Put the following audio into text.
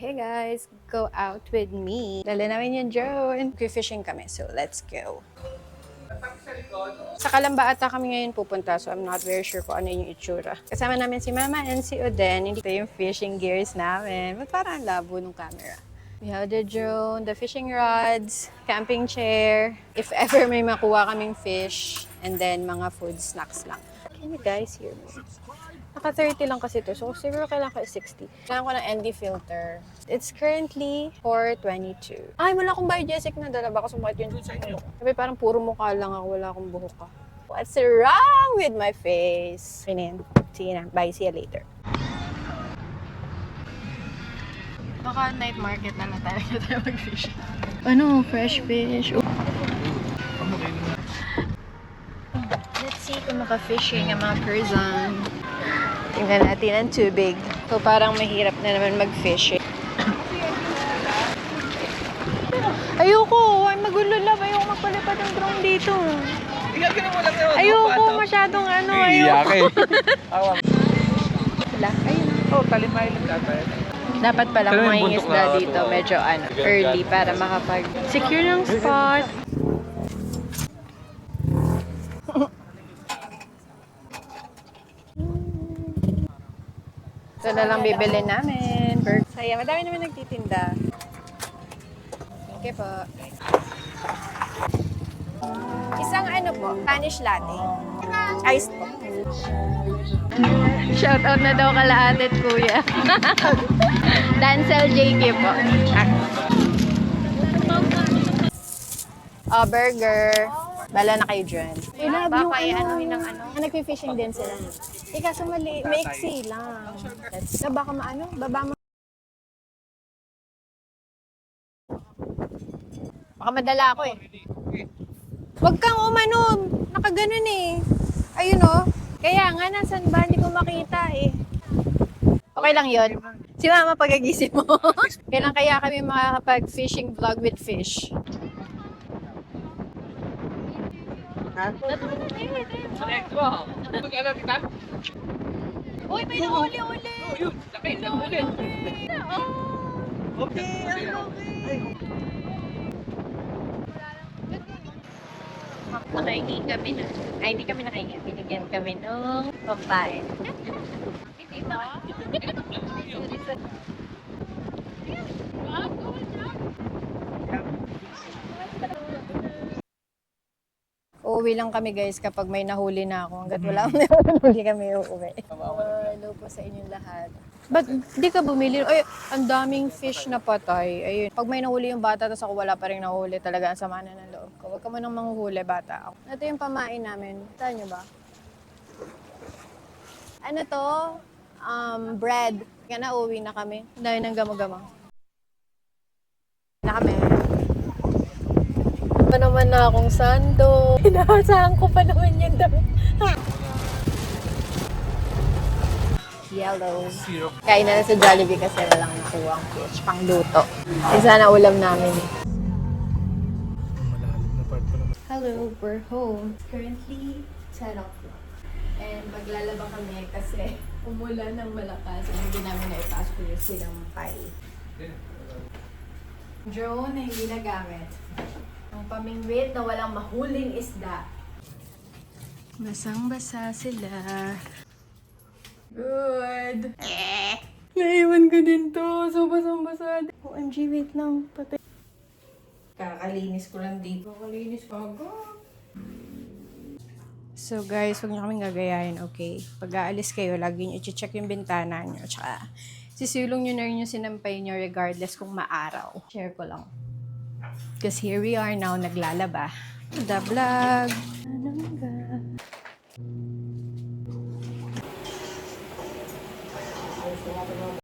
Hey guys, go out with me. Dala namin yung drone. Fishing kami, so let's go. Sa Calamba ata kami ngayon pupunta, so I'm not very sure kung ano yung itsura. Kasama namin si Mama and si Oden. Hindi ito yung fishing gears namin. Ba't parang ang labo ng camera? We have the drone, the fishing rods, camping chair, if ever may makuha kaming fish, and then mga food snacks lang. Can you guys hear me? Naka 30 lang kasi ito. So, siguro kailangan ko 60. Kailangan ko ng ND filter. It's currently 422. Ay, wala akong biogesic na dala. Baka sumakit yun. Sabi, parang puro mukha lang ako. Wala akong buhok ka. What's wrong with my face? Pinin. Sige na. Bye. See you later. Baka night market na tayo mag-fish. Ano? Fresh fish. Let's see kung maka-fishing ang mga person. Tingnan natin ang tubig. So, parang mahirap na naman mag-fishing. Ayoko! Ay, magulo lang. Ayoko magpalipad ng drone dito. Ayoko masyadong ano. Ayoko. Wala. Ayun. Oh, talimay lang dapat. Dapat palang mga isda dito. Medyo early para makapag-secure ng spot. Ito na lang bibili namin. Saya, madami naman nagtitinda. Thank you po. Isang ano po, Spanish latte. Iced po. Shout out na daw kala ate at kuya. Dancel JK po. Burger. Bala na kayo dyan. Baka anuhin ng ano. Nagpi-fishing din sila. Kaso mali, maiksi lang. Baka maano, baba mo. Baka madala ako eh. Huwag kang umanom. Nakaganon eh. Ayun oh. Kaya nga, nasan ba? Hindi ko makita eh. Okay lang yun. Si Mama pagagising mo. Kailan kaya kami makakapag-fishing vlog with fish? Uy, may nahuli-uli! Okay, nakaingin kami na. Ay, hindi kami nakaingin. Binigyan kami ng pampain. Hindi ba? Uuwi lang kami guys kapag may nahuli na ako. Hanggat wala akong nahuli kami uuwi. Hello po sa inyong lahat. Ba't di ka bumili? Ay, ang daming fish na patay. Ayun. Pag may nahuli yung bata, tapos ako wala pa rin nahuli, talaga ang sama na ng loob ko. Huwag ka mo nang manghuhuli, bata ako. Ito yung pamain namin. Saan nyo ba? Ano to? Bread. Kaya na, uwi na kami. Ang dami ng gamo-gamo. Na kami. Pa naman na akong sando. Inahasahan ko pa naman yung dami. Yellow. Kain na sa Jollibee kasi walang nakuha ang fish. Pang luto. Sana ulam namin. Hello, we're home. Currently, 10 o'clock. And maglalaba kami kasi umulan ng malakas. Hindi namin naipasok yung sinampay. Drone na hindi nagamit. Ang pamingwit na walang mahuling isda. Basang-basa sila. Good. Naiwan ko din to. So basang-basa. OMG, wait lang. Patay. Kakalinis ko lang dito. Kakalinis ko agad. So guys, huwag niyo kaming gagayahin, okay? Pag aalis kayo, lagi niyo i-check yung bintana niyo. Tsaka, sisilong niyo na rin yung sinampay niyo regardless kung maaraw. Share ko lang. Because here we are now, naglalaba. The vlog.